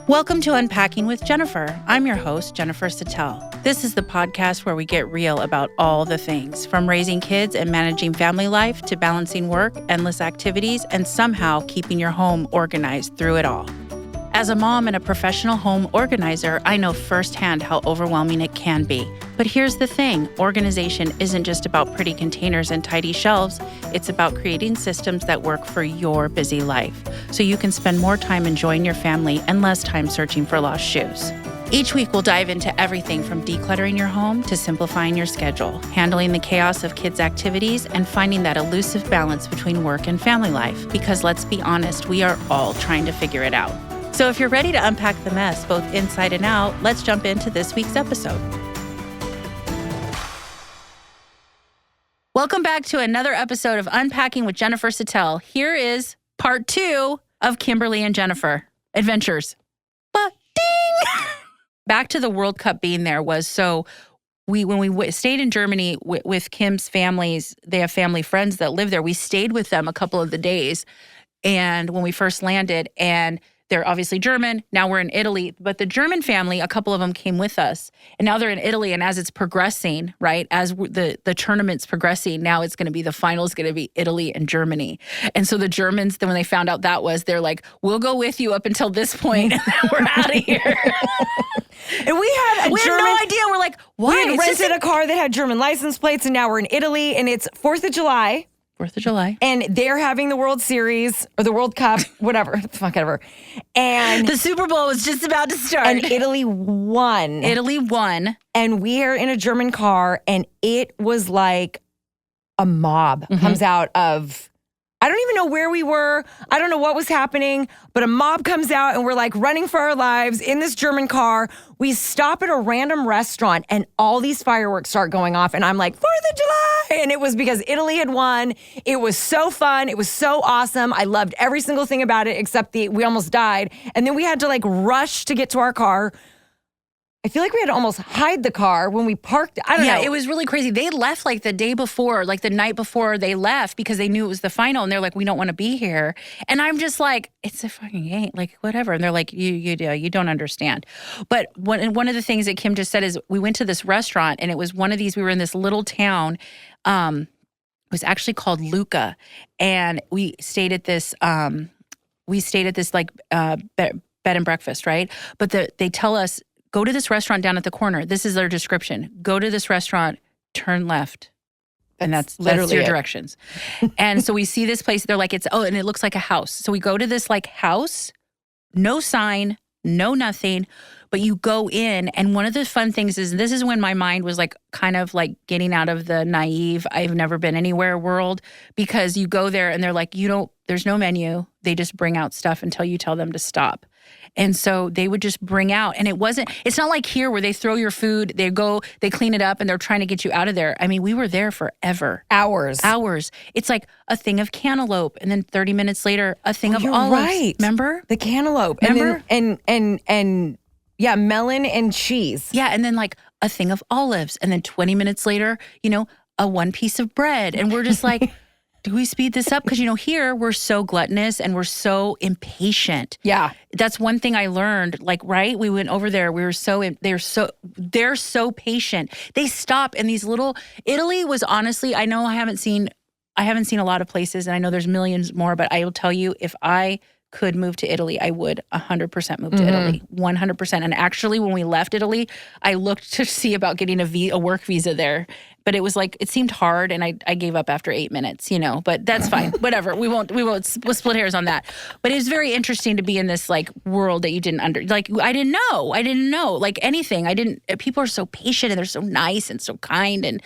Welcome to Unpacking with Jennifer. I'm your host, Jennifer Sattel. This is the podcast where we get real about all the things, from raising kids and managing family life to balancing work, endless activities, and somehow keeping your home organized through it all. As a mom and a professional home organizer, I know firsthand how overwhelming it can be. But here's the thing, organization isn't just about pretty containers and tidy shelves. It's about creating systems that work for your busy life, so you can spend more time enjoying your family and less time searching for lost shoes. Each week, we'll dive into everything from decluttering your home to simplifying your schedule, handling the chaos of kids' activities, and finding that elusive balance between work and family life. Because let's be honest, we are all trying to figure it out. So if you're ready to unpack the mess, both inside and out, let's jump into this week's episode. Welcome back to another episode of Unpacking with Jennifer Sattel. Here is part 2 of Kimberly and Jennifer Adventures. Ding! Back to the World Cup being there was so when we stayed in Germany with Kim's families, they have family friends that live there. We stayed with them a couple of the days, and when we first landed, and they're obviously German. Now we're in Italy. But the German family, a couple of them came with us. And now they're in Italy. And as it's progressing, right, as the tournament's progressing, now it's going to be the final is going to be Italy and Germany. And so the Germans, then when they found out they're like, we'll go with you up until this point, and then we're out of here. And we had no idea. We're like, why? We had rented a car that had German license plates, and now we're in Italy, and it's 4th of July. 4th of July. And they're having the World Series or the World Cup, whatever. Fuck ever. And the Super Bowl was just about to start. And Italy won. Italy won. And we are in a German car, and it was like a mob comes out of, I don't even know where we were. I don't know what was happening, but a mob comes out, and we're like running for our lives in this German car. We stop at a random restaurant, and all these fireworks start going off, and I'm like, 4th of July! And it was because Italy had won. It was so fun. It was so awesome. I loved every single thing about it, except we almost died. And then we had to rush to get to our car. I feel like we had to almost hide the car when we parked. I don't know. Yeah, it was really crazy. They left the day before, the night before they left, because they knew it was the final, and they're like, we don't want to be here. And I'm just like, it's a fucking game, whatever. And they're like, you don't understand. But one of the things that Kim just said is we went to this restaurant, and it was one of these, we were in this little town. It was actually called Lucca, and we stayed at this bed and breakfast, right? But they tell us, go to this restaurant down at the corner. This is their description. Go to this restaurant, turn left. And that's literally your directions. And so we see this place. They're like, and it looks like a house. So we go to this house, no sign, no nothing, but you go in. And one of the fun things is, this is when my mind was kind of getting out of the naive, I've never been anywhere world, because you go there and they're like, there's no menu. They just bring out stuff until you tell them to stop. And so they would just bring out, and it's not like here where they throw your food, they clean it up, and they're trying to get you out of there. I mean, we were there forever. Hours. It's like a thing of cantaloupe, and then 30 minutes later, a thing of olives. Right. Remember? The cantaloupe. Remember? And yeah, melon and cheese. Yeah, and then a thing of olives, and then 20 minutes later, a one piece of bread. And we're just like, do we speed this up? Because, here we're so gluttonous and we're so impatient. Yeah. That's one thing I learned. Right? We went over there. We were they're so patient. They stop in these Italy was honestly, I know I haven't seen a lot of places, and I know there's millions more, but I will tell you, if I could move to Italy, I would 100% move to Italy, 100%. And actually, when we left Italy, I looked to see about getting a work visa there. But it was it seemed hard, and I gave up after 8 minutes, but that's fine. Whatever. We'll split hairs on that. But it was very interesting to be in this world that you didn't I didn't know anything. People are so patient, and they're so nice and so kind, and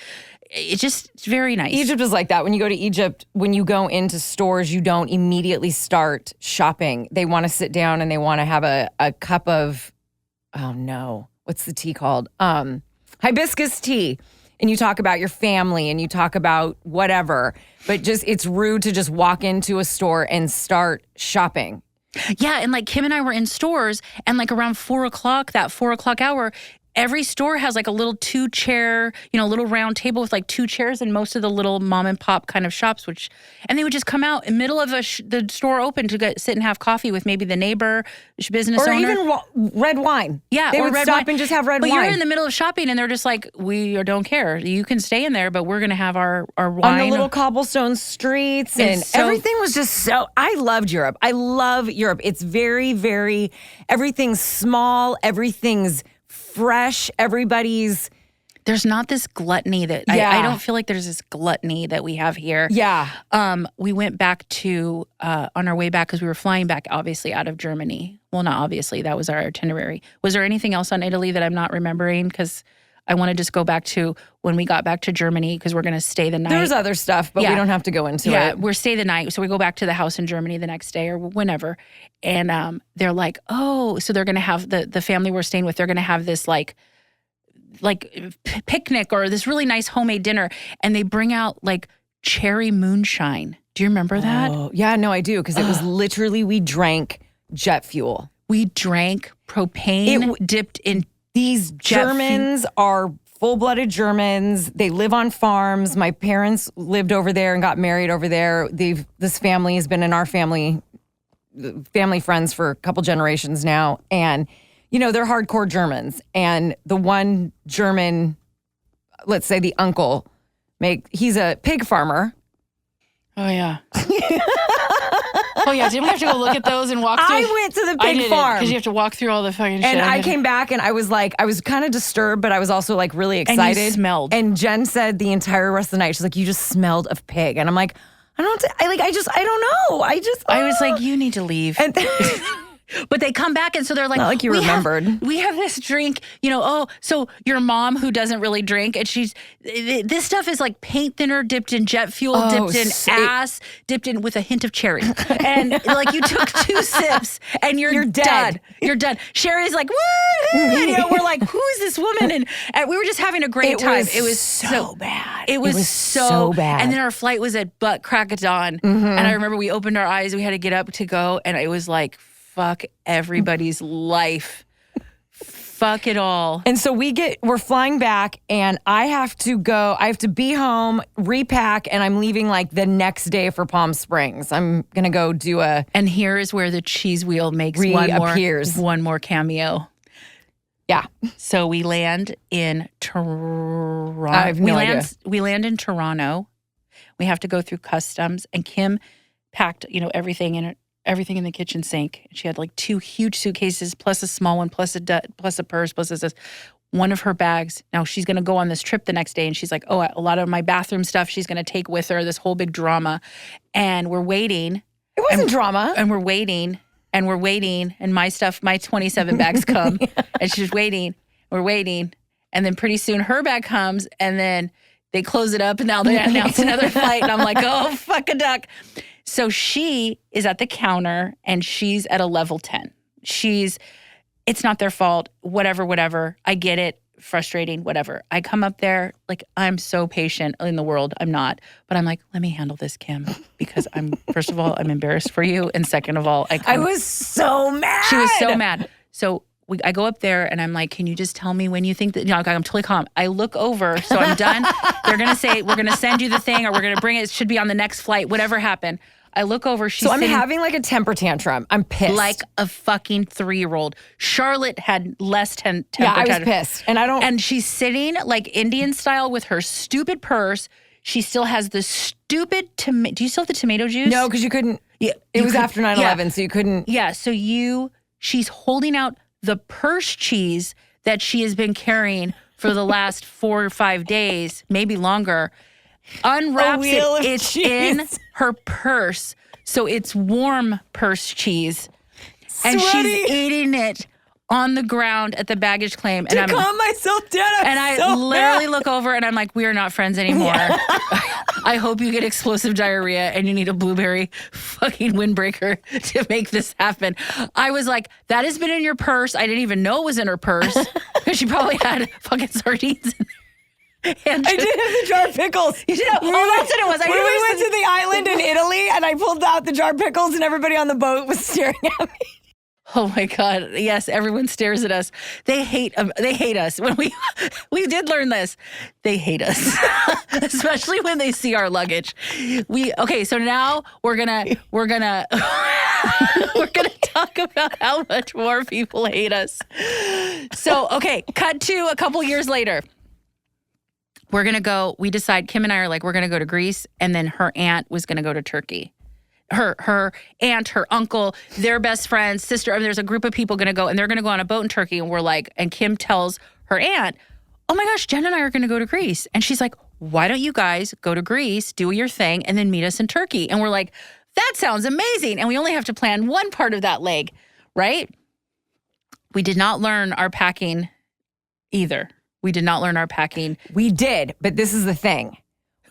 it's very nice. Egypt is like that. When you go to Egypt, when you go into stores, you don't immediately start shopping. They want to sit down and they want to have a cup of, oh no, what's the tea called? Hibiscus tea. And you talk about your family and you talk about whatever, but it's rude to just walk into a store and start shopping. Yeah, and Kim and I were in stores, and around 4 o'clock, that 4 o'clock hour, every store has like a little 2-chair, little round table with like 2 chairs in most of the little mom and pop kind of shops, and they would just come out in the middle of the store open to sit and have coffee with maybe the neighbor, business owner. Or even red wine. Yeah. They would stop and just have red wine. But you're in the middle of shopping and they're just like, we don't care. You can stay in there, but we're going to have our wine. On the little cobblestone streets. And everything was just so, I loved Europe. I love Europe. It's very, very, everything's small. Everything's fresh. There's not this gluttony that I don't feel like there's this gluttony that we have here. Yeah. We went back to on our way back because we were flying back obviously out of Germany. Well, not obviously, that was our itinerary. Was there anything else on Italy that I'm not remembering? Because I want to just go back to when we got back to Germany because we're going to stay the night. There's other stuff, but we don't have to go into it. Yeah, we're stay the night. So we go back to the house in Germany the next day or whenever. And they're like, oh, so they're going to have the family we're staying with, they're going to have this like picnic or this really nice homemade dinner. And they bring out like cherry moonshine. Do you remember that? Oh, yeah, no, I do. Because it was literally, we drank jet fuel. We drank propane dipped in these Germans are full-blooded Germans. They live on farms. My parents lived over there and got married over there. This family has been in our family friends for a couple generations now. And, they're hardcore Germans. And the one German, let's say the uncle, he's a pig farmer. Oh, yeah. Oh, yeah. Didn't we have to go look at those and walk through? I went to the pig farm. Because you have to walk through all the fucking shit. And I came back and I was kind of disturbed, but I was also like really excited. And you smelled. And Jen said the entire rest of the night, she's like, you just smelled of pig. And I'm like, I don't know. I was like, you need to leave. And but they come back and so they're like, not like you remembered. We have this drink, so your mom who doesn't really drink and this stuff is like paint thinner dipped in jet fuel, dipped in ass, dipped in with a hint of cherry. And like you took 2 sips and you're dead. You're done. Sherry's like, woo! And, we're like, who is this woman? And we were just having a great time. It was so bad. It was so bad. And then our flight was at butt crack of dawn. Mm-hmm. And I remember we opened our eyes, we had to get up to go. And it was like, fuck everybody's life. Fuck it all. And so we're flying back and I have to be home, repack, and I'm leaving like the next day for Palm Springs. I'm going to go do And here is where the cheese wheel makes one more cameo. Yeah. So we land in Toronto. I have no idea. We land in Toronto. We have to go through customs and Kim packed, everything in the kitchen sink. She had like 2 huge suitcases, plus a small one, plus a purse, plus one of her bags. Now she's going to go on this trip the next day, and she's like, "Oh, a lot of my bathroom stuff she's going to take with her." This whole big drama, and we're waiting. It wasn't drama. And we're waiting, and my 27 bags come, and she's waiting. We're waiting, and then pretty soon her bag comes, and then they close it up, and now they announce another flight, and I'm like, "Oh, fuck a duck." So she is at the counter and she's at a level 10. It's not their fault, whatever. I get it, frustrating, whatever. I come up there, like I'm so patient in the world. I'm not. But I'm like, let me handle this, Kim, because first of all, I'm embarrassed for you. And second of all, I was so mad. She was so mad. So I go up there and I'm like, can you just tell me when you think that, I'm totally calm. I look over, so I'm done. They're going to say, we're going to send you the thing or we're going to bring it. It should be on the next flight, whatever happened. I look over, she's I'm having like a temper tantrum. I'm pissed. Like a fucking 3-year-old. Charlotte had less temper tantrum. Yeah, I was pissed. And she's sitting like Indian style with her stupid purse. She still has the stupid tomato. Do you still have the tomato juice? No, because you couldn't. Yeah, it was after 9/11, so you couldn't. Yeah, so she's holding out the purse cheese that she has been carrying for the last 4 or 5 days, maybe longer. Unwraps it. It's in her purse. So it's warm purse cheese. And she's eating it on the ground at the baggage claim. And calm myself down. I literally look over and I'm like, we are not friends anymore. Yeah. I hope you get explosive diarrhea and you need a blueberry fucking windbreaker to make this happen. I was like, that has been in your purse. I didn't even know it was in her purse because she probably had fucking sardines in there. I did have the jar of pickles. You did have, that's what it was. When we went to the island in Italy and I pulled out the jar of pickles and everybody on the boat was staring at me. Oh my God. Yes, everyone stares at us. They hate us. When we did learn this. They hate us. Especially when they see our luggage. So now we're gonna we're gonna talk about how much more people hate us. So, okay, cut to a couple years later. We decide, Kim and I are like, we're gonna go to Greece, and then her aunt was gonna go to Turkey. Her aunt, her uncle, their best friends, sister, there's a group of people going to go, and they're going to go on a boat in Turkey. And we're like, and Kim tells her aunt, oh my gosh, Jen and I are going to go to Greece. And she's like, why don't you guys go to Greece, do your thing, and then meet us in Turkey? And we're like, that sounds amazing. And we only have to plan one part of that leg, right? We did not learn our packing either. We did not learn our packing. We did, but this is the thing.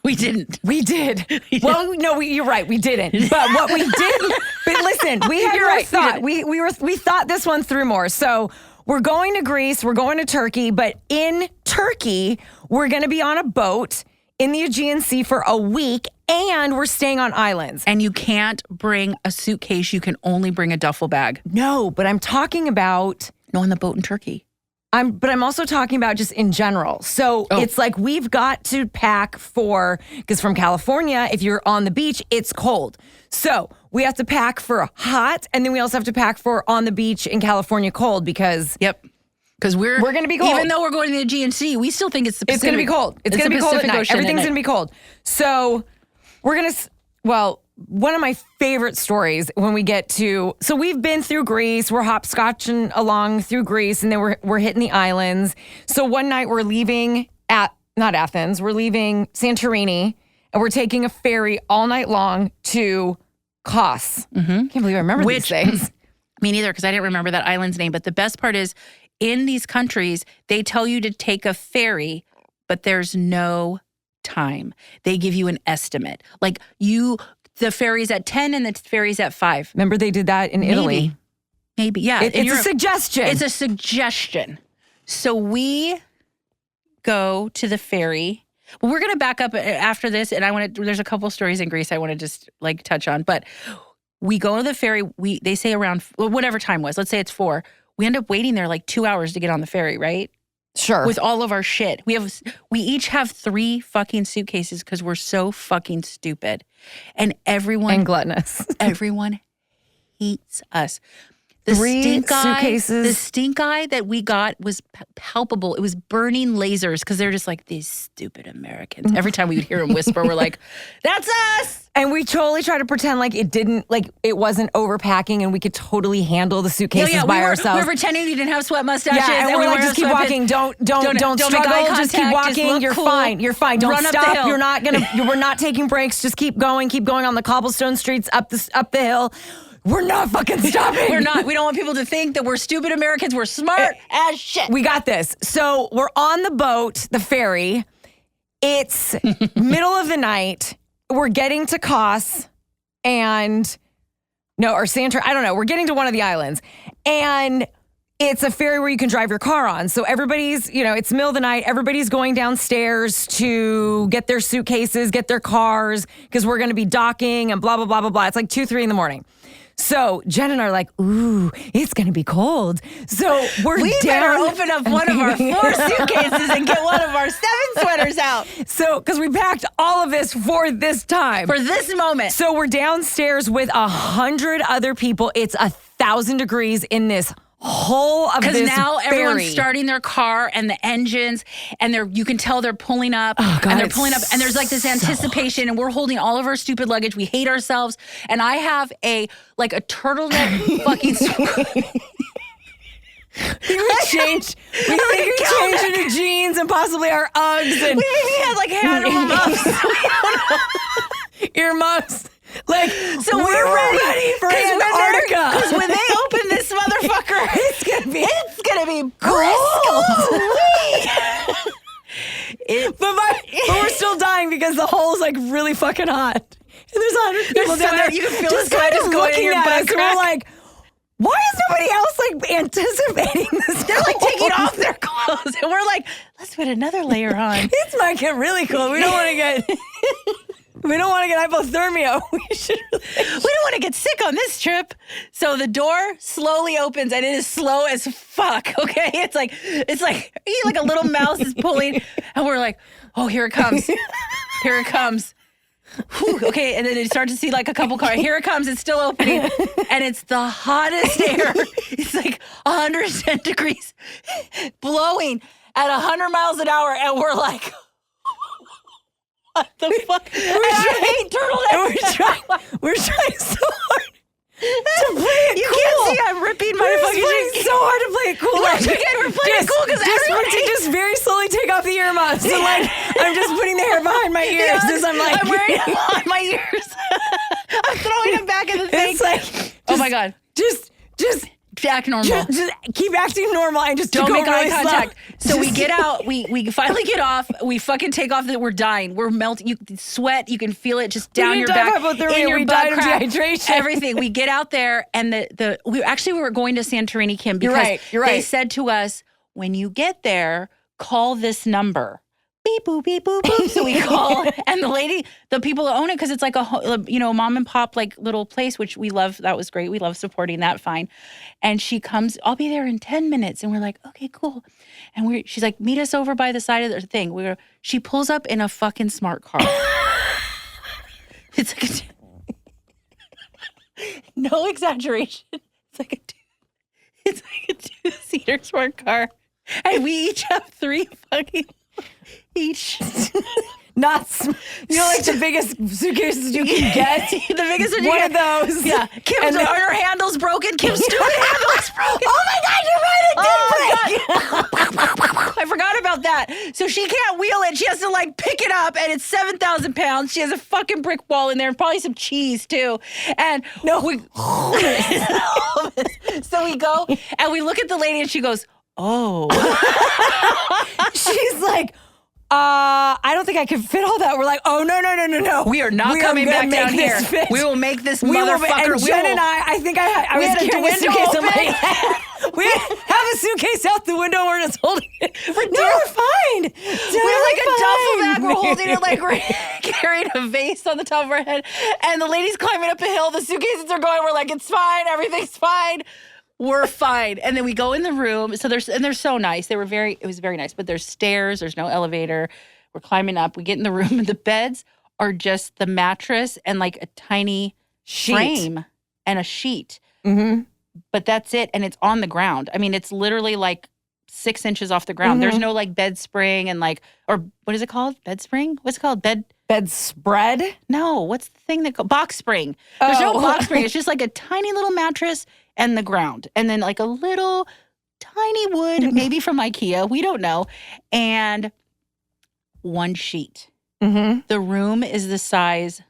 We didn't. We did. Well, no, you're right. We didn't. But what we did, but listen, we had more thought. We thought this one through more. So we're going to Greece, we're going to Turkey, but in Turkey, we're going to be on a boat in the Aegean Sea for a week, and we're staying on islands. And you can't bring a suitcase. You can only bring a duffel bag. No, but I'm talking about... No, on the boat in Turkey. But I'm also talking about just in general. So It's like we've got to pack because from California, if you're on the beach, it's cold. So we have to pack for hot, and then we also have to pack for on the beach in California cold because... Yep. Because we're going to be cold. Even though we're going to the Aegean Sea, we still think it's the Pacific. It's going to be cold. It's going to be cold at night. Everything's going to be cold. So we're going to... Well... One of my favorite stories when we get to, so we've been through Greece, we're hopscotching along through Greece, and then we're hitting the islands. So one night we're leaving not Athens, we're leaving Santorini, and we're taking a ferry all night long to Kos. Mm-hmm. Can't believe I remember these things. Me neither, because I didn't remember that island's name. But the best part is, in these countries, they tell you to take a ferry, but there's no time. They give you an estimate. Like the ferry's at 10 and the ferry's at 5. Remember they did that in Italy? Maybe, yeah. It's a suggestion. It's a suggestion. So we go to the ferry. Well, we're going to back up after this, and there's a couple stories in Greece I want to just touch on. But we go to the ferry. They say around whatever time was. Let's say it's 4. We end up waiting there 2 hours to get on the ferry, right? Sure. With all of our shit. We each have 3 fucking suitcases because we're so fucking stupid. And everyone... And gluttonous. Everyone hates us. The 3 suitcases. The stink eye that we got was palpable. It was burning lasers because they're just like, these stupid Americans. Every time we would hear them whisper, we're like, that's us! And we totally try to pretend it wasn't overpacking and we could totally handle the suitcases by ourselves. We were pretending we didn't have sweat mustaches. Yeah, and we're like, just keep walking. Don't struggle. Just keep walking. You're fine. You're fine. Don't stop. You're not we're not taking breaks. Just keep going on the cobblestone streets up the hill. We're not fucking stopping. We're not. We don't want people to think that we're stupid Americans. We're smart as shit. We got this. So we're on the boat, the ferry. It's middle of the night. We're getting to Kos or Santorini. I don't know. We're getting to one of the islands. And it's a ferry where you can drive your car on. So everybody's, it's the middle of the night. Everybody's going downstairs to get their suitcases, get their cars, because we're going to be docking and blah, blah, blah, blah, blah. It's 2, 3 in the morning. So Jen and I are like, ooh, it's going to be cold. So we better open up one of our 4 suitcases and get one of our 7 sweaters out. So, because we packed all of this for this time. For this moment. So we're downstairs with 100 other people. It's 1,000 degrees in this whole of this Because now ferry. Everyone's starting their car and the engines, and you can tell they're pulling up. Oh, God, and they're pulling up, and there's this anticipation, and we're holding all of our stupid luggage. We hate ourselves, and I have a turtleneck fucking. We change into jeans and possibly our Uggs, and we had hand muffs, earmuffs. So we're ready for Antarctica. Because when they open this motherfucker, it's gonna be but we're still dying because the hole's really fucking hot, and there's 100 people down there. You can feel the sweat just going in your butt crack. And we're like, why is nobody else anticipating this? They're taking off their clothes, and we're like, let's put another layer on. It might get really cold. We don't want to get. We don't want to get hypothermia. We don't want to get sick on this trip. So the door slowly opens and it is slow as fuck. Okay. It's like a little mouse is pulling and we're like, oh, here it comes. Here it comes. Whew, okay. And then you start to see like a couple cars. Here it comes. It's still opening. And it's the hottest air. It's like 110 degrees blowing at 100 miles an hour. And we're like, what the fuck? I hate turtlenecks. We're trying so hard to play it you cool. You can't see I'm ripping my fucking jeans. So hard to play it cool. We're playing it cool because just very slowly take off the earmuffs. So like I'm just putting the hair behind my ears as I'm like I'm wearing it on my ears. I'm throwing them back in the thing. It's like oh my God. Just act normal. Just keep acting normal and just don't make eye really contact. Slow. So we get out. We finally get off. We fucking take off. That we're dying. We're melting. You sweat. You can feel it just down your back, in your butt crack, dehydration. Everything. We get out there, and we were going to Santorini, Kim, because you're right. They said to us, when you get there, call this number. Beep, boop, beep, boop, boop. So we call, and the people who own it, because it's like a mom and pop like little place, which we love. That was great. We love supporting that. Fine. And she comes, I'll be there in 10 minutes. And we're like, okay, cool. And she's like, meet us over by the side of the thing. She pulls up in a fucking smart car. It's like no exaggeration. It's like a two-seater smart car. And we each have 3 fucking each. Not, like the biggest suitcases you can get. The biggest one of those. Yeah. Kim's her handle's broken. Kim's stupid handle is broken. Oh my God, you're right. It did break. I forgot about that. So she can't wheel it. She has to like pick it up, and it's 7,000 pounds. She has a fucking brick wall in there, and probably some cheese too. And so we go and we look at the lady, and she goes, "Oh." She's like, I don't think I can fit all that. We're like, oh, no. We are not coming back down here. Fit. We will make this motherfucker. And Jen and I think I was carrying a suitcase in my hand. We have a suitcase out the window. We're just holding it. We're fine. We're like a duffel bag. We're holding it like we're carrying a vase on the top of our head. And the lady's climbing up a hill. The suitcases are going. We're like, it's fine. Everything's fine. We're fine. And then we go in the room. So they're so nice. It was very nice. But there's stairs. There's no elevator. We're climbing up. We get in the room, and the beds are just the mattress and like a tiny frame and a sheet. Mm-hmm. But that's it. And it's on the ground. I mean, it's literally like 6 inches off the ground. Mm-hmm. There's no like bed spring and like, or what is it called? Bed spring? What's it called? Bed spread? No. What's the thing that box spring? There's no box spring. It's just like a tiny little mattress and the ground. And then like a little tiny wood, maybe from IKEA. We don't know. And one sheet. Mm-hmm. The room is the size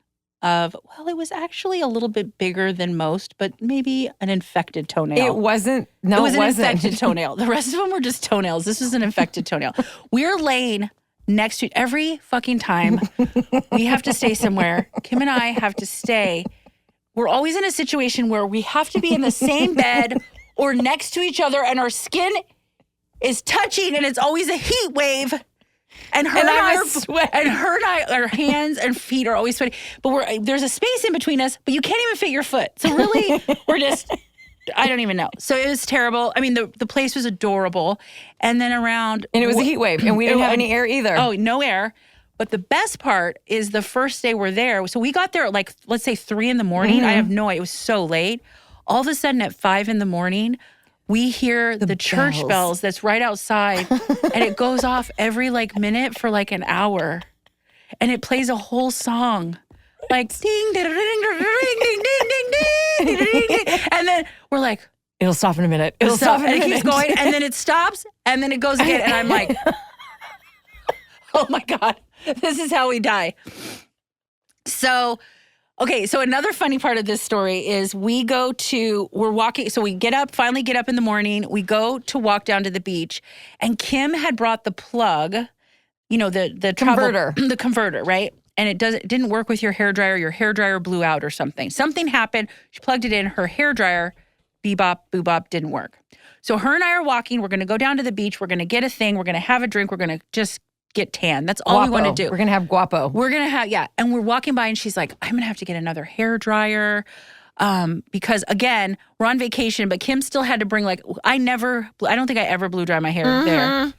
of, it was actually a little bit bigger than most, but maybe an infected toenail. It wasn't. No, it wasn't. An infected toenail. The rest of them were just toenails. This was an infected toenail. We're laying next to every fucking time we have to stay somewhere. Kim and I have to stay. We're always in a situation where we have to be in the same bed or next to each other, and our skin is touching, and it's always a heat wave. And her and I, our hands and feet are always sweaty. But there's a space in between us, but you can't even fit your foot. So really, I don't even know. So it was terrible. I mean, the place was adorable. And then and it was a heat wave, and we didn't have any air either. Oh, no air. But the best part is the first day we're there. So we got there at like, let's say 3 a.m. Mm-hmm. I have no idea. It was so late. All of a sudden at 5 a.m, we hear the church bells that's right outside, and it goes off every like minute for like an hour, and it plays a whole song, like ding ding ding ding ding ding ding ding ding, and then we're like, it'll stop in a minute. It'll stop in a minute. And it keeps going, and then it stops, and then it goes again, and I'm like, oh my God, this is how we die. So. Okay, so another funny part of this story is we're walking, so we finally get up in the morning, we go to walk down to the beach, and Kim had brought the plug, the converter. The converter, right? And it didn't work with your hairdryer blew out or something. Something happened, she plugged it in, her hairdryer, bebop, boobop, didn't work. So her and I are walking, we're going to go down to the beach, we're going to get a thing, we're going to have a drink, we're going to just get tan. That's all we want to do. We're going to have guapo. We're going to have, yeah. And we're walking by and she's like, I'm going to have to get another hairdryer. Because again, we're on vacation, but Kim still had to bring I don't think I ever blew dry my hair there.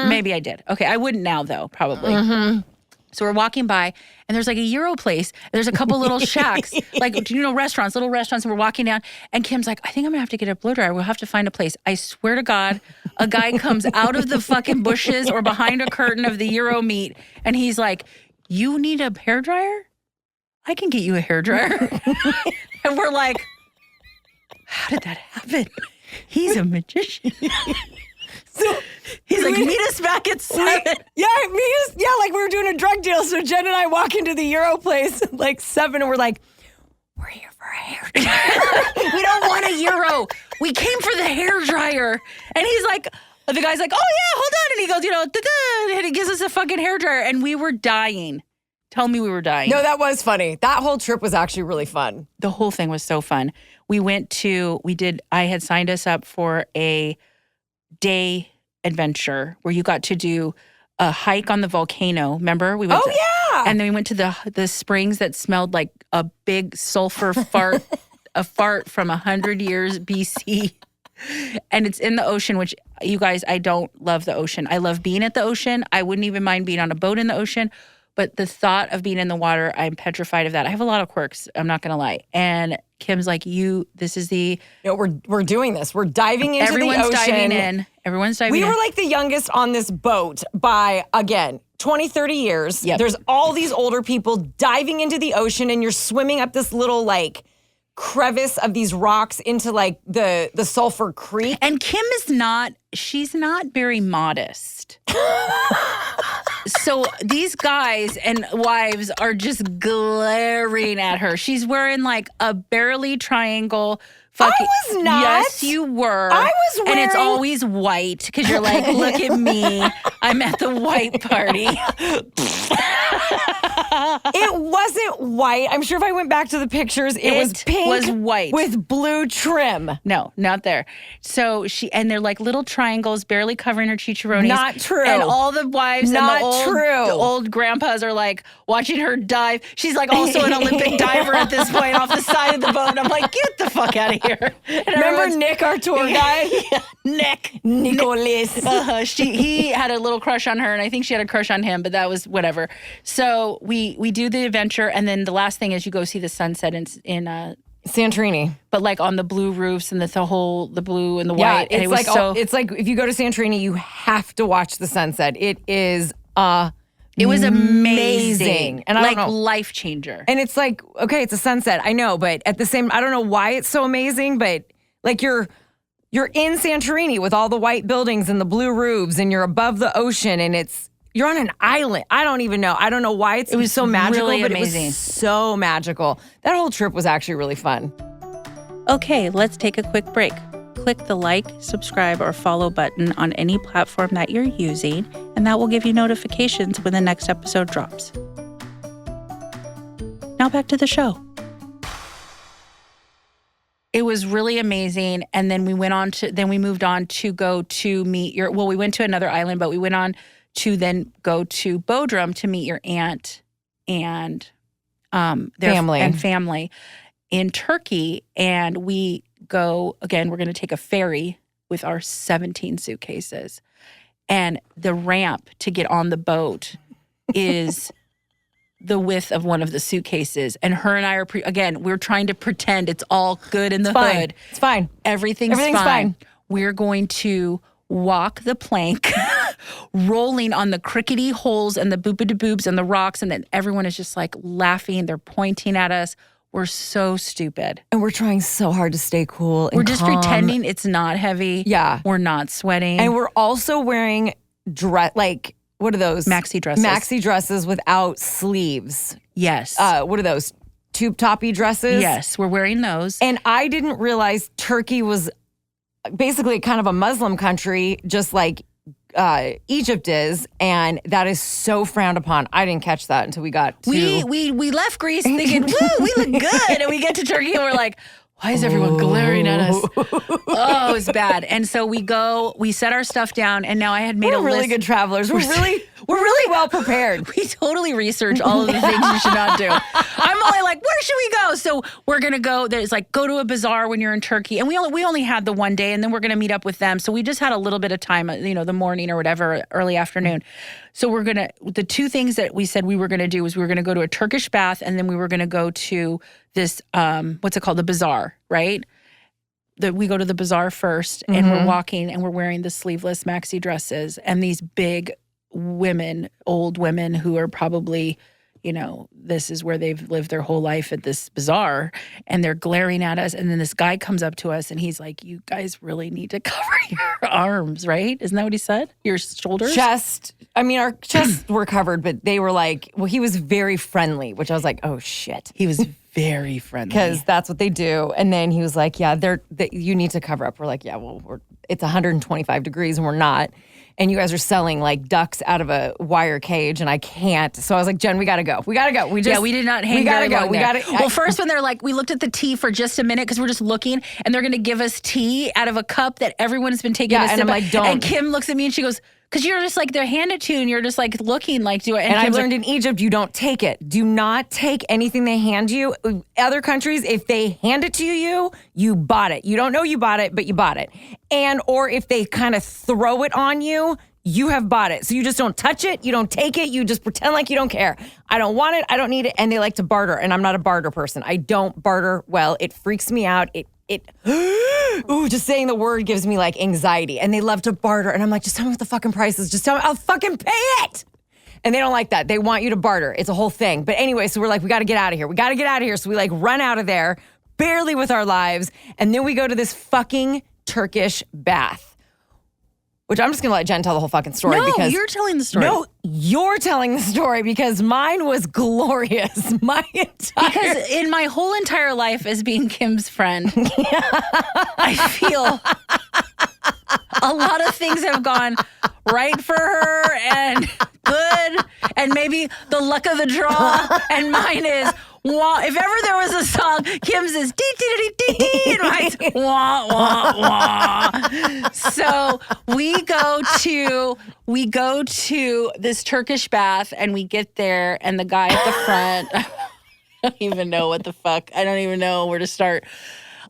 Maybe I did. Okay. I wouldn't now though, probably. So we're walking by and there's like a Euro place. There's a couple little shacks, restaurants, little restaurants. And we're walking down and Kim's like, I think I'm gonna have to get a blow dryer. We'll have to find a place. I swear to God, a guy comes out of the fucking bushes or behind a curtain of the Euro meat. And he's like, you need a hairdryer? I can get you a hairdryer. And we're like, how did that happen? He's a magician. So he's like, meet us back at 7. Like we were doing a drug deal. So Jen and I walk into the Euro place at like 7 and we're like, we're here for a hairdryer. We don't want a Euro. We came for the hairdryer. And he's like, the guy's like, oh yeah, hold on. And he goes, da-da, and he gives us a fucking hairdryer. And we were dying. Tell me we were dying. No, that was funny. That whole trip was actually really fun. The whole thing was so fun. I had signed us up for a day adventure where you got to do a hike on the volcano. Remember? We went and then we went to the springs that smelled like a big sulfur fart, a fart from 100 years BC. And it's in the ocean, which you guys, I don't love the ocean. I love being at the ocean. I wouldn't even mind being on a boat in the ocean. But the thought of being in the water, I'm petrified of that. I have a lot of quirks. I'm not going to lie. And Kim's like, this is the... No, we're doing this. We're diving into the ocean. Everyone's diving in. We were like the youngest on this boat by, again, 20, 30 years. Yep. There's all these older people diving into the ocean and you're swimming up this little like crevice of these rocks into like the Sulphur Creek. And Kim she's not very modest. So these guys and wives are just glaring at her. She's wearing like a barely triangle fucking... I was not. Yes, you were. I was wearing... And it's always white because you're like, look at me. I'm at the white party. It wasn't white. I'm sure if I went back to the pictures, it was pink. Was white. With blue trim. No, not there. So and they're like little triangles barely covering her chicharrones. Not true. And all the wives Not and true. the old grandpas are like watching her dive. She's like also an Olympic diver at this point off the side of the boat. And I'm like, get the fuck out of here. And remember Nick, our tour guy? Yeah, Nick. Nicholas. He had a little crush on her, and I think she had a crush on him, but that was whatever. So we do the adventure, and then the last thing is you go see the sunset in Santorini, but like on the blue roofs and the blue and the white. Yeah, and it's like if you go to Santorini, you have to watch the sunset. It is it was amazing and I like don't know, life changer. And it's like, okay, it's a sunset, I know, but at the same, I don't know why it's so amazing, but like you're in Santorini with all the white buildings and the blue roofs, and you're above the ocean, and you're on an island. I don't even know. I don't know why it was so magical, really but amazing. It was so magical. That whole trip was actually really fun. Okay, let's take a quick break. Click the like, subscribe, or follow button on any platform that you're using, and that will give you notifications when the next episode drops. Now back to the show. It was really amazing, and then we moved on to go to meet we went to another island, but we went on to then go to Bodrum to meet your aunt and their family in Turkey. And we go, again, we're going to take a ferry with our 17 suitcases. And the ramp to get on the boat is the width of one of the suitcases. And her and I are, we're trying to pretend it's all good in the hood. It's fine. Everything's fine. We're going to walk the plank, rolling on the crickety holes and the boobity-boobs and the rocks, and then everyone is just like laughing. They're pointing at us. We're so stupid. And we're trying so hard to stay cool and we're just calm. pretending it's not heavy. Yeah. We're not sweating. And we're also wearing what are those? Maxi dresses. Maxi dresses without sleeves. Yes. What are those? Tube toppy dresses? Yes, we're wearing those. And I didn't realize Turkey was basically kind of a Muslim country, just like Egypt is, and that is so frowned upon. I didn't catch that until we got to... We left Greece thinking, woo, we look good. And we get to Turkey and we're like, why is everyone glaring at us? Oh, it's bad. And so we set our stuff down, and now I had made a list. We're really good travelers. We're really well prepared. We totally research all of the things you should not do. I'm only like, where should we go? So we're going to go. There's like, go to a bazaar when you're in Turkey. And we only had the one day, and then we're going to meet up with them. So we just had a little bit of time, the morning or whatever, early afternoon. So the two things that we said we were going to do was we were going to go to a Turkish bath, and then we were going to go to this, what's it called? The bazaar, right? We go to the bazaar first, and we're walking, and we're wearing the sleeveless maxi dresses, and these big women, old women who are probably, this is where they've lived their whole life at this bazaar, and they're glaring at us. And then this guy comes up to us, and he's like, you guys really need to cover your arms, right? Isn't that what he said? Your shoulders? Chest. I mean, our chests were covered, but they were like, well, he was very friendly, which I was like, oh, shit. He was very friendly. Because that's what they do. And then he was like, yeah, you need to cover up. We're like, yeah, well, it's 125 degrees and we're not. And you guys are selling like ducks out of a wire cage, and I can't. So I was like, Jen, we got to go. We got to go. We did not hang. We got to go. We got to. Well, first when they're like, we looked at the tea for just a minute because we're just looking, and they're going to give us tea out of a cup that everyone's been taking. Yeah, and I'm like, don't. And Kim looks at me and she goes, because you're just like, they're handed to you, and you're just like looking like, do it. And I've learned in Egypt, you don't take it. Do not take anything they hand you. Other countries, if they hand it to you, you bought it. You don't know you bought it, but you bought it. Or if they kind of throw it on you, you have bought it. So you just don't touch it. You don't take it. You just pretend like you don't care. I don't want it. I don't need it. And they like to barter. And I'm not a barter person. I don't barter well. It freaks me out. Just saying the word gives me like anxiety. And they love to barter. And I'm like, just tell me what the fucking price is. Just tell me, I'll fucking pay it. And they don't like that. They want you to barter. It's a whole thing. But anyway, so we're like, we got to get out of here. We got to get out of here. So we like run out of there, barely with our lives. And then we go to this fucking Turkish bath. Which I'm just going to let Jen tell the whole fucking story. No, you're telling the story. No, you're telling the story because mine was glorious. Because in my whole entire life as being Kim's friend, I feel a lot of things have gone right for her and good, and maybe the luck of the draw, and mine is wah. If ever there was a song, Kim's is dee dee dee dee dee, and mine's wah wah wah. So we go to this Turkish bath, and we get there, and the guy at the front, I don't even know what the fuck. I don't even know where to start.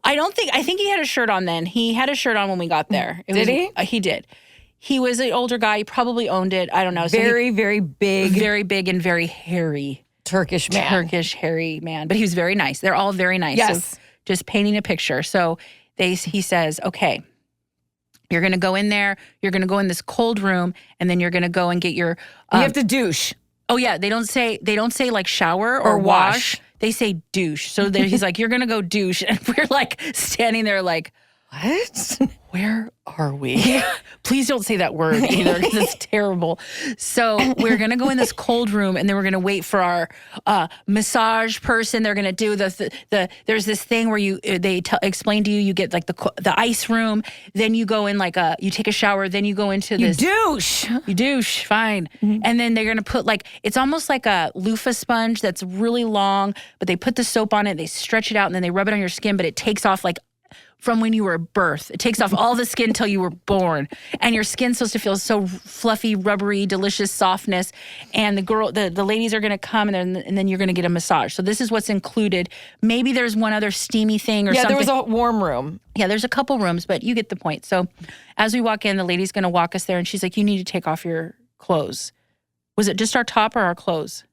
I think he had a shirt on then. He had a shirt on when we got there. Did he? He did. He was an older guy. He probably owned it. I don't know. Very big. Very big and very hairy. Turkish hairy man. But he was very nice. They're all very nice. Yes. So just painting a picture. So he says, okay, you're going to go in there. You're going to go in this cold room, and then you're going to go and get your... you have to douche. Oh, yeah. They don't say like shower or wash. They say douche. So he's like, you're going to go douche. And we're like standing there like, what? Where are we? Please don't say that word either because it's terrible. So we're going to go in this cold room, and then we're going to wait for our massage person. They're going to do there's this thing where they explain to you, you get like the ice room. Then you go in you take a shower. Then you go into this. You douche. Fine. Mm-hmm. And then they're going to put it's almost like a loofah sponge that's really long, but they put the soap on it. They stretch it out, and then they rub it on your skin, but it takes off from when you were birth. It takes off all the skin till you were born. And your skin's supposed to feel so fluffy, rubbery, delicious softness. And the ladies are going to come, and then you're going to get a massage. So this is what's included. Maybe there's one other steamy thing or something. Yeah, there was a warm room. Yeah, there's a couple rooms, but you get the point. So as we walk in, the lady's going to walk us there, and she's like, you need to take off your clothes. Was it just our top or our clothes?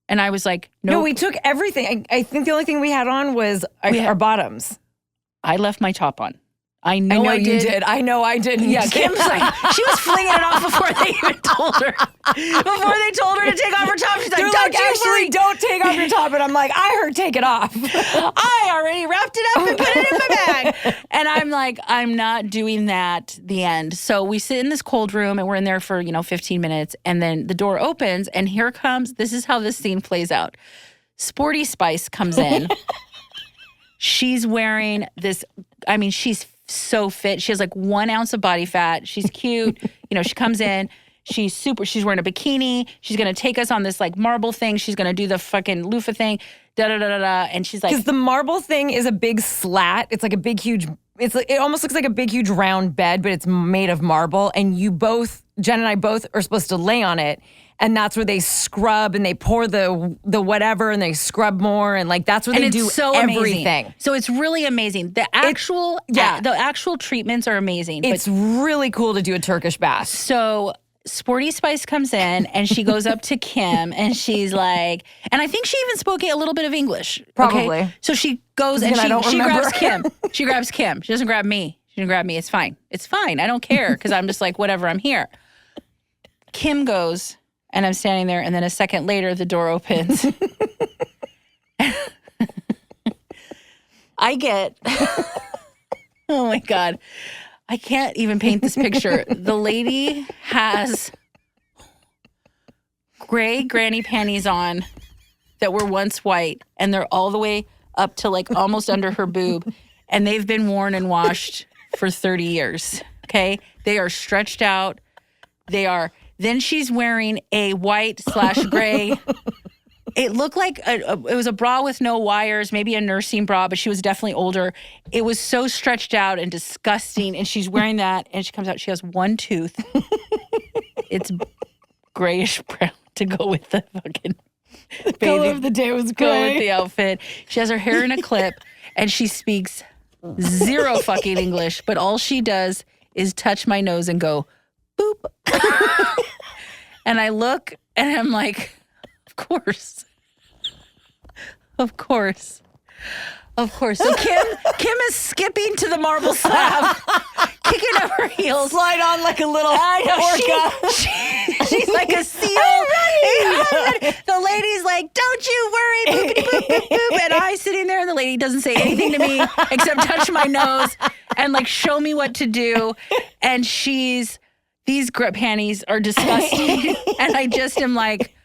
And I was like, nope. No, we took everything. I think the only thing we had on was our bottoms. I left my top on. I know I you did. I know I didn't. Yeah, Kim's like, she was flinging it off before they even told her. Before they told her to take off her top, she's like, don't take off your top. And I'm like, I heard take it off. I already wrapped it up and put it in my bag. And I'm like, I'm not doing that, the end. So we sit in this cold room, and we're in there for, 15 minutes. And then the door opens, and this is how this scene plays out. Sporty Spice comes in. She's wearing this, she's so fit. She has 1 ounce of body fat. She's cute. She comes in. She's wearing a bikini. She's going to take us on this marble thing. She's going to do the fucking loofah thing. Da-da-da-da-da. And she's like... Because the marble thing is a big slat. It's like a big, huge it almost looks like a big, huge round bed, but it's made of marble. And Jen and I both are supposed to lay on it. And that's where they scrub and they pour the whatever and they scrub more. And like, that's where they do everything. Amazing. So it's really amazing. The actual treatments are amazing. It's really cool to do a Turkish bath. So Sporty Spice comes in and she goes up to Kim and she's like, and I think she even spoke a little bit of English. Probably. Okay? So she goes and she grabs Kim. She grabs Kim. She doesn't grab me. She doesn't grab me. It's fine. It's fine. I don't care because I'm just like, whatever, I'm here. Kim goes and I'm standing there and then a second later the door opens. I get, oh my God. I can't even paint this picture. The lady has gray granny panties on that were once white, and they're all the way up to like almost under her boob, and they've been worn and washed for 30 years, okay? They are stretched out. Then she's wearing a white/gray. It looked like it was a bra with no wires, maybe a nursing bra, but she was definitely older. It was so stretched out and disgusting, and she's wearing that, and she comes out, she has one tooth. It's grayish brown to go with the fucking color of the day was gray. Go with the outfit. She has her hair in a clip, and she speaks zero fucking English, but all she does is touch my nose and go, boop. And I look, and I'm like, Of course. So Kim is skipping to the marble slab, kicking up her heels. Slide on like a little orca. She's like a seal. The lady's like, don't you worry, boopity boop, boop, boop. And I sitting there, and the lady doesn't say anything to me except touch my nose and like show me what to do. And these grip panties are disgusting. And I just am like,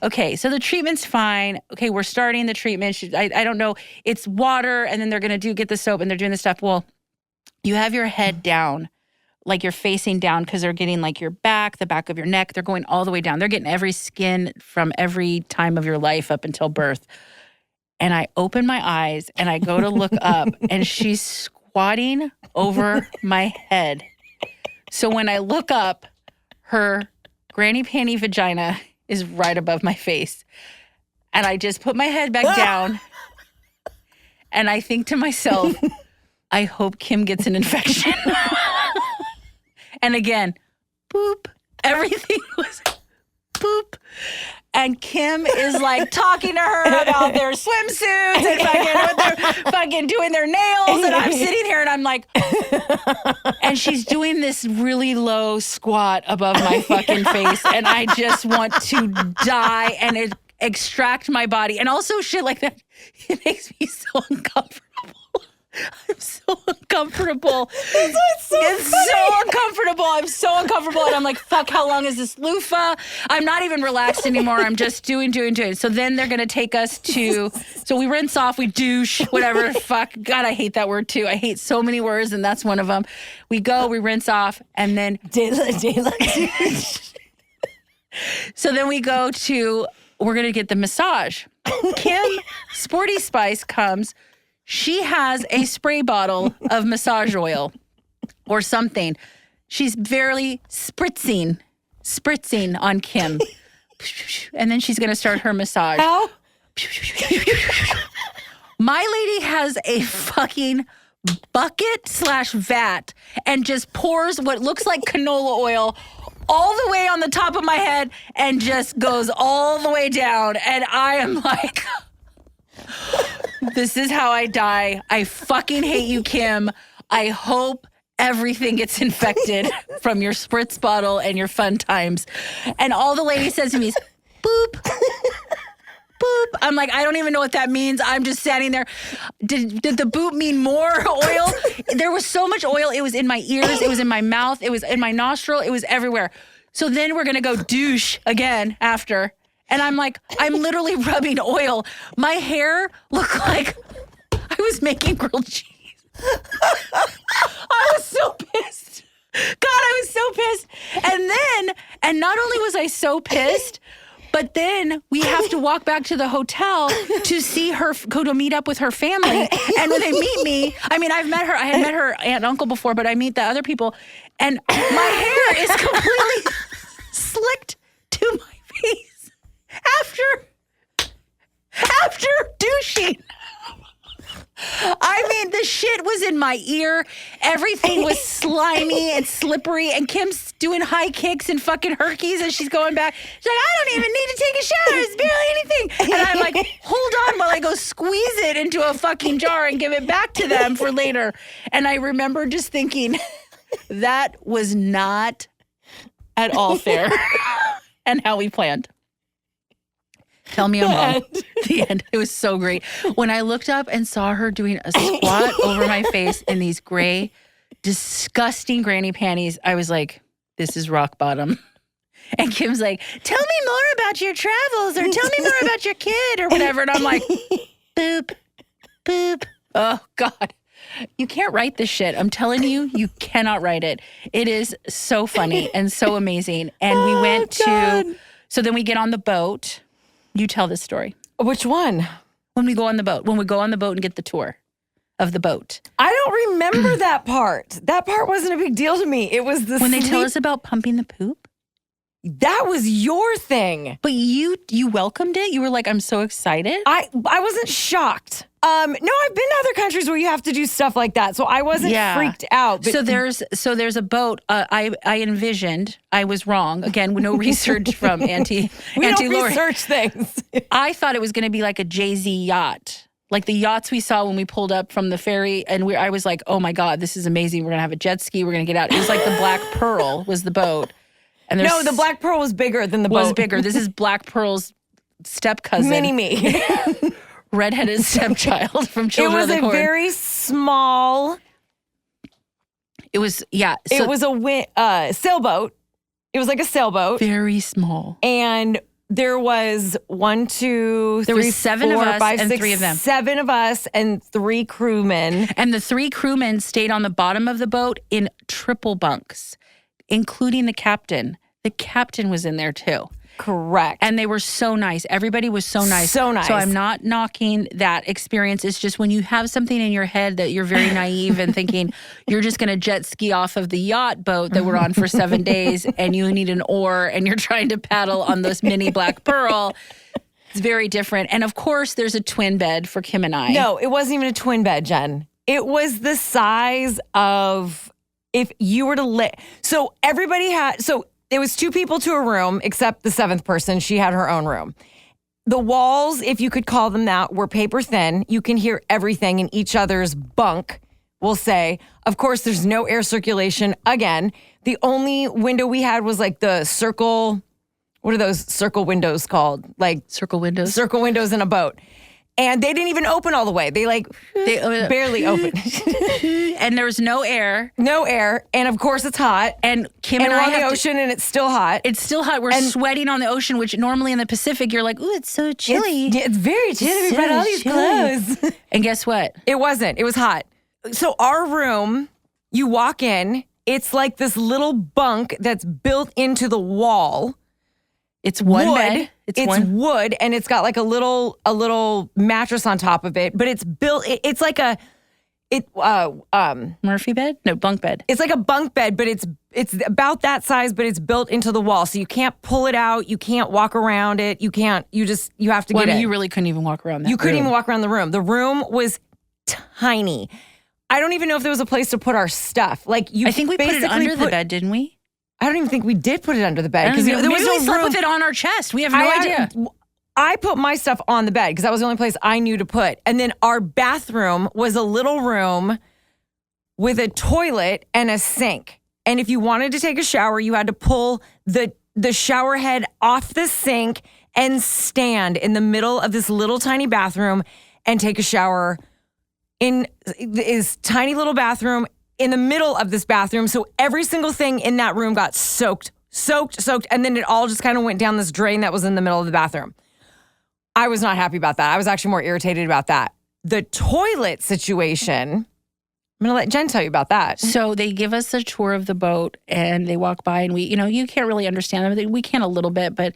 okay, so the treatment's fine. Okay, we're starting the treatment. I don't know. It's water, and then they're going to get the soap, and they're doing the stuff. Well, you have your head down, like you're facing down, because they're getting like your back, the back of your neck. They're going all the way down. They're getting every skin from every time of your life up until birth. And I open my eyes, and I go to look up, and she's squatting over my head. So when I look up, her granny panty vagina is right above my face. And I just put my head back down and I think to myself, I hope Kim gets an infection. And again, boop. Everything was boop. And Kim is like talking to her about their swimsuits and they're fucking doing their nails. And I'm sitting here and I'm like, and she's doing this really low squat above my fucking face. And I just want to die and extract my body. And also shit like that, it makes me so uncomfortable. I'm so uncomfortable. It's so uncomfortable. I'm so uncomfortable. And I'm like, fuck, how long is this loofah? I'm not even relaxed anymore. I'm just doing. So then they're going to take us to, so we rinse off, we douche, whatever. Fuck. God, I hate that word too. I hate so many words, and that's one of them. We go, we rinse off, and then. Daylight. So then we go to, we're going to get the massage. Kim, Sporty Spice comes. She has a spray bottle of massage oil or something. She's barely spritzing on Kim. And then she's going to start her massage. How? My lady has a fucking bucket/vat and just pours what looks like canola oil all the way on the top of my head and just goes all the way down. And I am like... This is how I die. I fucking hate you, Kim. I hope everything gets infected from your spritz bottle and your fun times. And all the lady says to me is, boop, boop. I'm like, I don't even know what that means. I'm just standing there. Did the boop mean more oil? There was so much oil. It was in my ears. It was in my mouth. It was in my nostril. It was everywhere. So then we're going to go douche again after. And I'm like, I'm literally rubbing oil. My hair looked like I was making grilled cheese. I was so pissed. God, I was so pissed. And not only was I so pissed, but But then we have to walk back to the hotel to see her, go to meet up with her family. And when they meet me, I mean, I had met her aunt and uncle before, but I meet the other people. And my hair is completely slicked to my face after douching. I mean, the shit was in my ear. Everything was slimy and slippery. And Kim's doing high kicks and fucking herkies as she's going back. She's like, I don't even need to take a shower. It's barely anything. And I'm like, hold on while I go squeeze it into a fucking jar and give it back to them for later. And I remember just thinking, that was not at all fair. And how we planned. Tell me I'm wrong. The end. It was so great. When I looked up and saw her doing a squat over my face in these gray, disgusting granny panties, I was like, this is rock bottom. And Kim's like, tell me more about your travels or tell me more about your kid or whatever. And I'm like, boop, boop. Oh, God. You can't write this shit. I'm telling you, you cannot write it. It is so funny and so amazing. And we went to, so then we get on the boat. You tell this story. Which one? When we go on the boat. When we go on the boat and get the tour of the boat. I don't remember that part. That part wasn't a big deal to me. It was the when they tell us about pumping the poop. That was your thing. But you welcomed it? You were like, I'm so excited? I wasn't shocked. No, I've been to other countries where you have to do stuff like that. So I wasn't freaked out. But So there's a boat. I envisioned. I was wrong. Again, no research from Auntie We Auntie don't Lori. research things. I thought it was going to be like a Jay-Z yacht. Like the yachts we saw when we pulled up from the ferry. And I was like, oh my God, this is amazing. We're going to have a jet ski. We're going to get out. It was like the Black Pearl was the boat. And no, the Black Pearl was bigger than the boat. Was bigger. This is Black Pearl's step cousin. Mini-me. Redheaded stepchild from Children of the Corn. It was a very small. It was, yeah. So, it was a sailboat. It was like a sailboat. Very small. And there was 1, 2, 3, there was 7 4, of us 5, and 6, 3 of them. 7 of us and 3 crewmen. And the 3 crewmen stayed on the bottom of the boat in triple bunks, including the captain. The captain was in there too. Correct. And they were so nice. Everybody was so nice. So nice. So I'm not knocking that experience. It's just when you have something in your head that you're very naive and thinking you're just going to jet ski off of the yacht boat that we're on for 7 days and you need an oar and you're trying to paddle on this mini Black Pearl. It's very different. And of course, there's a twin bed for Kim and I. No, it wasn't even a twin bed, Jen. It was the size of if you were to So everybody had... So it was 2 people to a room, except the 7th person. She had her own room. The walls, if you could call them that, were paper thin. You can hear everything in each other's bunk, we'll say. Of course, there's no air circulation. Again, the only window we had was like the circle. What are those circle windows called? Like circle windows? Circle windows in a boat. And they didn't even open all the way. They barely opened. And there was no air. No air. And of course it's hot. And Kim and I we're on the ocean and it's still hot. It's still hot. We're sweating on the ocean, which normally in the Pacific, you're like, ooh, it's so chilly. It's very chilly. We brought all these clothes. And guess what? It wasn't. It was hot. So our room, you walk in, it's like this little bunk that's built into the wall. It's one wood. bed. It's wood, and it's got like a little mattress on top of it. But it's built. It's like a Murphy bed? No, bunk bed. It's like a bunk bed, but it's about that size. But it's built into the wall, so you can't pull it out. You can't walk around it. You can't. You have to get it. You really couldn't even walk around that. You couldn't even walk around the room. The room was tiny. I don't even know if there was a place to put our stuff. I think we put it under the bed, didn't we? I don't even think we did put it under the bed because there was no room. Slept with it on our chest. We have no idea. I put my stuff on the bed because that was the only place I knew to put. And then our bathroom was a little room with a toilet and a sink. And if you wanted to take a shower, you had to pull the shower head off the sink and stand in the middle of this little tiny bathroom and take a shower in this tiny little bathroom in the middle of this bathroom. So every single thing in that room got soaked. And then it all just kind of went down this drain that was in the middle of the bathroom. I was not happy about that. I was actually more irritated about that. The toilet situation, I'm going to let Jen tell you about that. So they give us a tour of the boat and they walk by and we, you can't really understand them. We can a little bit, but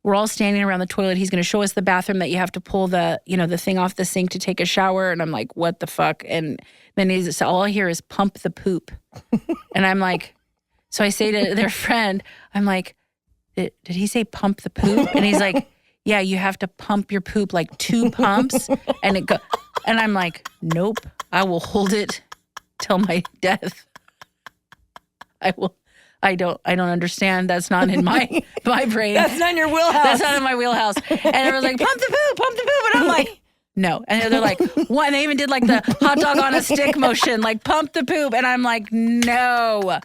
we're all standing around the toilet. He's going to show us the bathroom that you have to pull the, the thing off the sink to take a shower. And I'm like, what the fuck? And then so all I hear is pump the poop. And I'm like, so I say to their friend, I'm like, did he say pump the poop? And he's like, yeah, you have to pump your poop like 2 pumps. And I'm like, nope, I will hold it till my death. I don't understand. That's not in my brain. That's not in your wheelhouse. That's not in my wheelhouse. And everyone's like, pump the poop. And I'm like, no. And they're like, what? And they even did like the hot dog on a stick motion, like pump the poop. And I'm like, no.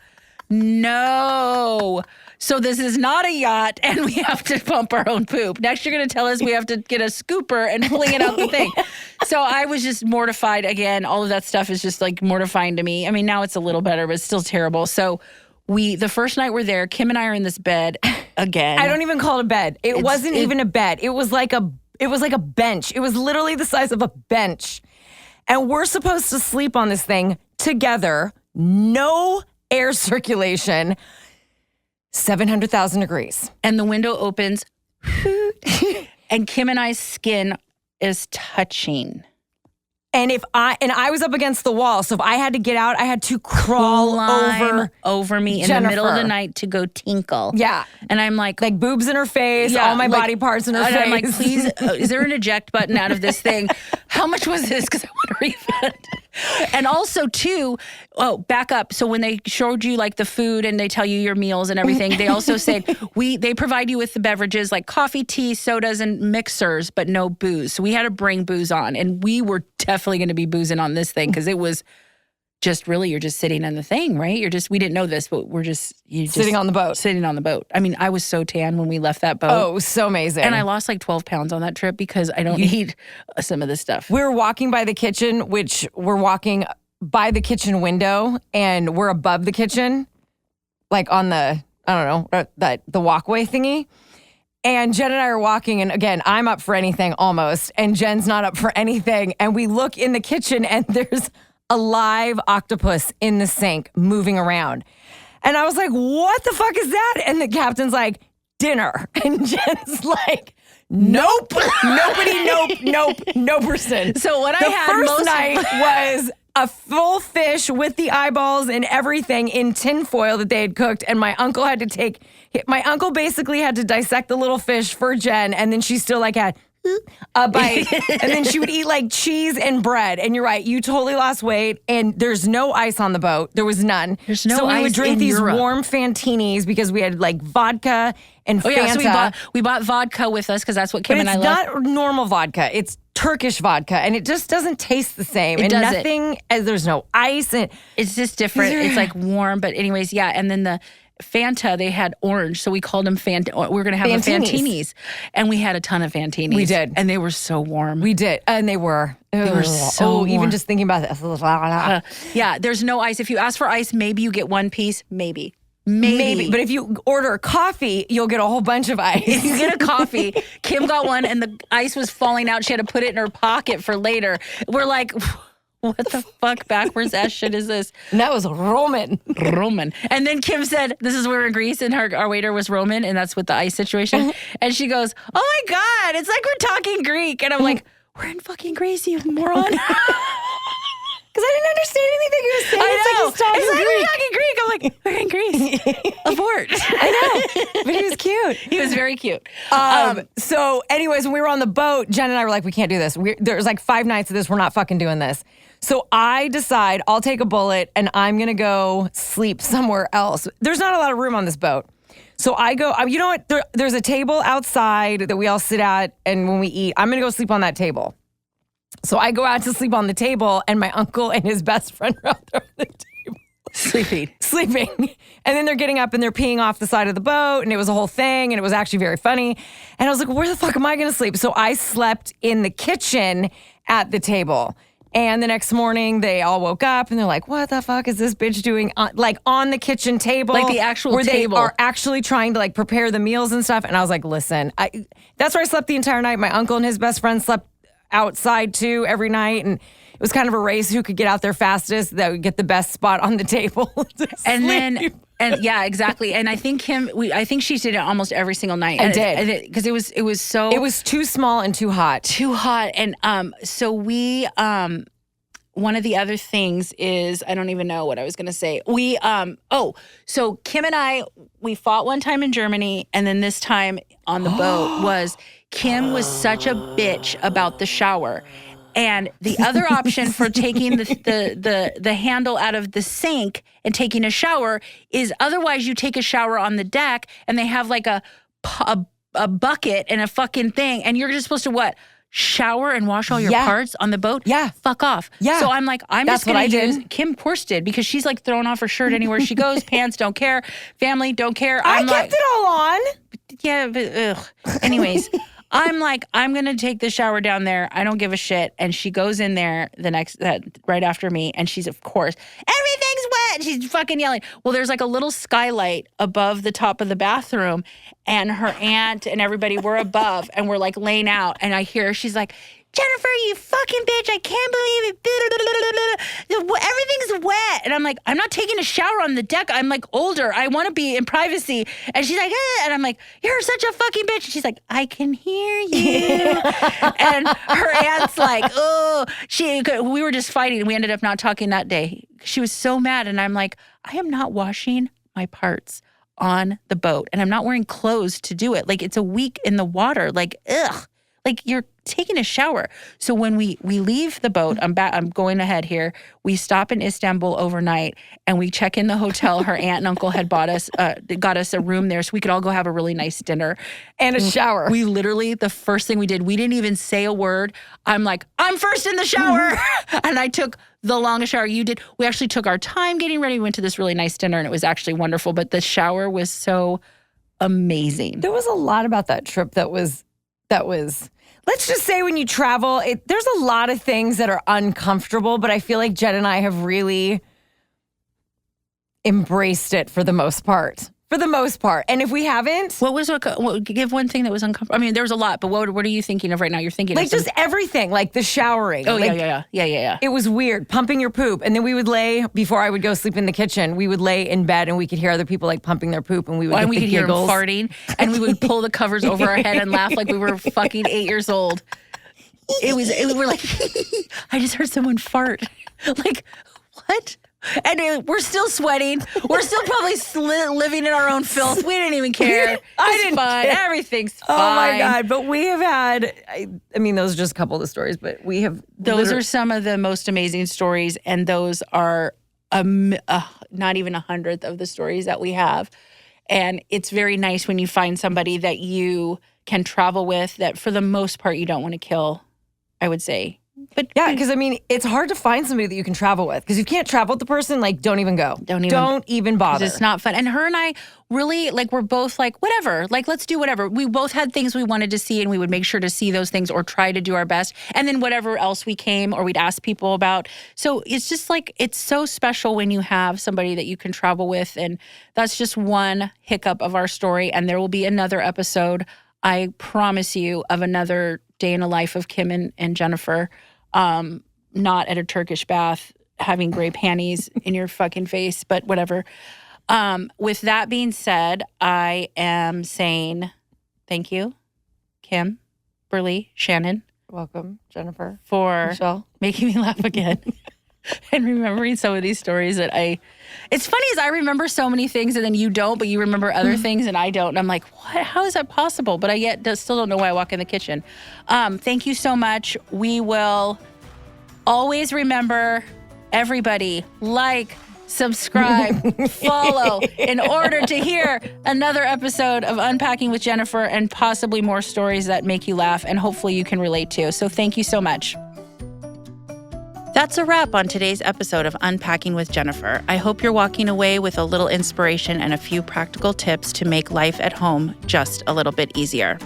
So this is not a yacht and we have to pump our own poop. Next, you're going to tell us we have to get a scooper and fling it out the thing. So I was just mortified. Again, all of that stuff is just like mortifying to me. I mean, now it's a little better, but it's still terrible. So the first night we're there, Kim and I are in this bed again. I don't even call it a bed. It wasn't even a bed. It was like a bench. It was literally the size of a bench. And we're supposed to sleep on this thing together. No air circulation. 700,000 degrees. And the window opens. And Kim and I's skin is touching. And I was up against the wall, so if I had to get out, I had to crawl over me in the middle of the night to go tinkle. Yeah. And I'm like boobs in her face, all my body parts in her face. And I'm like, please, is there an eject button out of this thing? How much was this? Because I want a refund. And also, too, back up. So when they showed you like the food and they tell you your meals and everything, they also said they provide you with the beverages like coffee, tea, sodas, and mixers, but no booze. So we had to bring booze on, and we were definitely going to be boozing on this thing because it was just really, you're just sitting on the thing, right? We didn't know this, but we're just sitting on the boat. Sitting on the boat. I mean, I was so tan when we left that boat. Oh, it was so amazing. And I lost like 12 pounds on that trip because I don't eat some of this stuff. We were walking by the kitchen, which we're walking by the kitchen window, and we're above the kitchen, like on the, I don't know, the walkway thingy. And Jen and I are walking, and again, I'm up for anything almost, and Jen's not up for anything. And we look in the kitchen, and there's a live octopus in the sink moving around. And I was like, what the fuck is that? And the captain's like, dinner. And Jen's like, nope. Nobody, nope, no person. So what I had the first night was a full fish with the eyeballs and everything in tinfoil that they had cooked. And my uncle basically had to dissect the little fish for Jen. And then she still like had a bite. And then she would eat like cheese and bread. And you're right, you totally lost weight. And there's no ice on the boat. There was none. There's no ice. So we would drink these Europe. Warm Fantinis because we had like vodka and Fanta. Yeah, so we bought vodka with us because that's what Kim and I love. It's not normal vodka. It's Turkish vodka, and it just doesn't taste the same. It doesn't. Nothing, there's no ice. And it's just different. It's like warm, but anyways, yeah. And then the Fanta, they had orange, so we called them Fanta. We're going to have a Fantinis. And we had a ton of Fantinis. We did. And they were so warm. We did. And they were. They were so warm. Even just thinking about that. Yeah, there's no ice. If you ask for ice, maybe you get one piece. Maybe. But if you order coffee, you'll get a whole bunch of ice. If you get a coffee, Kim got one and the ice was falling out. She had to put it in her pocket for later. We're like, what the fuck backwards ass shit is this? And that was Roman. And then Kim said, this is where we're in Greece and our waiter was Roman, and that's with the ice situation. And she goes, oh my God, it's like we're talking Greek. And I'm like, we're in fucking Greece, you moron. Because I didn't understand anything he was saying. We're talking Greek. I'm like, we're in Greece. Abort. I know. But he was cute. He was very cute. So anyways, when we were on the boat, Jen and I were like, we can't do this. There's like 5 nights of this. We're not fucking doing this. So I decide I'll take a bullet and I'm going to go sleep somewhere else. There's not a lot of room on this boat. So I go, you know what? There's a table outside that we all sit at, and when we eat, I'm going to go sleep on that table. So I go out to sleep on the table, and my uncle and his best friend are out there on the table. Sleeping. And then they're getting up and they're peeing off the side of the boat, and it was a whole thing, and it was actually very funny. And I was like, where the fuck am I going to sleep? So I slept in the kitchen at the table. And the next morning, they all woke up, and they're like, what the fuck is this bitch doing on the kitchen table? Like the actual where table. They are actually trying to like prepare the meals and stuff. And I was like, listen, that's where I slept the entire night. My uncle and his best friend slept outside too every night, and it was kind of a race who could get out there fastest, that would get the best spot on the table. Yeah, exactly. And I think I think she did it almost every single night. I did. Because it was too small and too hot. Too hot. And so we one of the other things is, I don't even know what I was going to say. So Kim and I, we fought one time in Germany, and then this time on the boat was Kim was such a bitch about the shower. And the other option for taking the handle out of the sink and taking a shower is otherwise you take a shower on the deck and they have like a bucket and a fucking thing, and you're just supposed to what? Shower and wash all your parts on the boat? Yeah. Fuck off. Yeah. So I'm like, That's just going to use, did. Kim, of course, did, because she's like throwing off her shirt anywhere she goes. Pants, don't care. Family, don't care. I kept it all on. Yeah, but ugh. Anyways, I'm like, I'm going to take the shower down there. I don't give a shit. And she goes in there right after me. And she's, of course, everything's wet. She's fucking yelling. Well, there's like a little skylight above the top of the bathroom. And her aunt and everybody were above. And we're like laying out. And I hear her, she's like, Jennifer, you fucking bitch. I can't believe it. Everything's wet. And I'm like, I'm not taking a shower on the deck. I'm like older. I want to be in privacy. And she's like, eh. And I'm like, you're such a fucking bitch. And she's like, I can hear you. And her aunt's like, oh, we were just fighting. And we ended up not talking that day. She was so mad. And I'm like, I am not washing my parts on the boat. And I'm not wearing clothes to do it. Like, it's a week in the water. Like, ugh. Like, you're taking a shower. So when we leave the boat, I'm going ahead here. We stop in Istanbul overnight and we check in the hotel. Her aunt and uncle had got us a room there so we could all go have a really nice dinner. And a shower. We literally, the first thing we did, we didn't even say a word. I'm like, I'm first in the shower. And I took the longest shower you did. We actually took our time getting ready. We went to this really nice dinner and it was actually wonderful. But the shower was so amazing. There was a lot about that trip that was, let's just say when you travel, there's a lot of things that are uncomfortable, but I feel like Jen and I have really embraced it for the most part. And if we haven't... give one thing that was uncomfortable. I mean, there was a lot, but what are you thinking of right now? You're thinking like of just everything, like the showering. Oh, like, yeah. It was weird, pumping your poop. And then we would before I would go sleep in the kitchen, we would lay in bed and we could hear other people like pumping their poop and we would we could hear them farting and we would pull the covers over our head and laugh like we were fucking 8 years old. We're like, I just heard someone fart. Like, what? And we're still sweating. We're still probably living in our own filth. We didn't even care. It's fine. Care. Everything's fine. Oh my God. But we have had, I mean, those are just a couple of the stories, but we have. Those are some of the most amazing stories. And those are not even 100th of the stories that we have. And it's very nice when you find somebody that you can travel with that for the most part you don't want to kill, I would say. But yeah, because I mean, it's hard to find somebody that you can travel with. Because if you can't travel with the person, like, don't even go. Don't even bother. It's not fun. And her and I really, like, we're both like, whatever. Like, let's do whatever. We both had things we wanted to see, and we would make sure to see those things or try to do our best. And then whatever else we came or we'd ask people about. So it's just like, it's so special when you have somebody that you can travel with. And that's just one hiccup of our story. And there will be another episode, I promise you, of another day in the life of Kim and Jennifer. Not at a Turkish bath, having gray panties in your fucking face, but whatever. With that being said, I am saying thank you, Kim, Burley, Shannon. Welcome, Jennifer. For Michelle. Making me laugh again. And remembering some of these stories that it's funny is I remember so many things and then you don't, but you remember other things and I don't. And I'm like, what? How is that possible? But I still don't know why I walk in the kitchen. Thank you so much. We will always remember, everybody, like, subscribe, follow, in order to hear another episode of Unpacking with Jennifer and possibly more stories that make you laugh and hopefully you can relate to. So thank you so much. That's a wrap on today's episode of Unpacking with Jennifer. I hope you're walking away with a little inspiration and a few practical tips to make life at home just a little bit easier.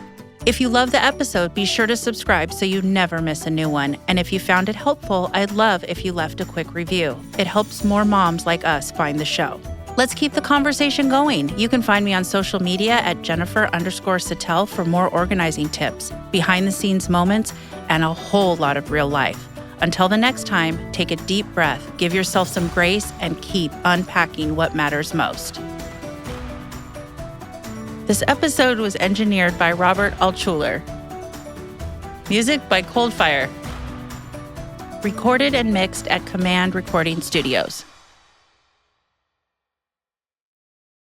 If you love the episode, be sure to subscribe so you never miss a new one. And if you found it helpful, I'd love if you left a quick review. It helps more moms like us find the show. Let's keep the conversation going. You can find me on social media at Jennifer_Sattel for more organizing tips, behind-the-scenes moments, and a whole lot of real life. Until the next time, take a deep breath, give yourself some grace, and keep unpacking what matters most. This episode was engineered by Robert Altschuler. Music by Coldfire. Recorded and mixed at Command Recording Studios.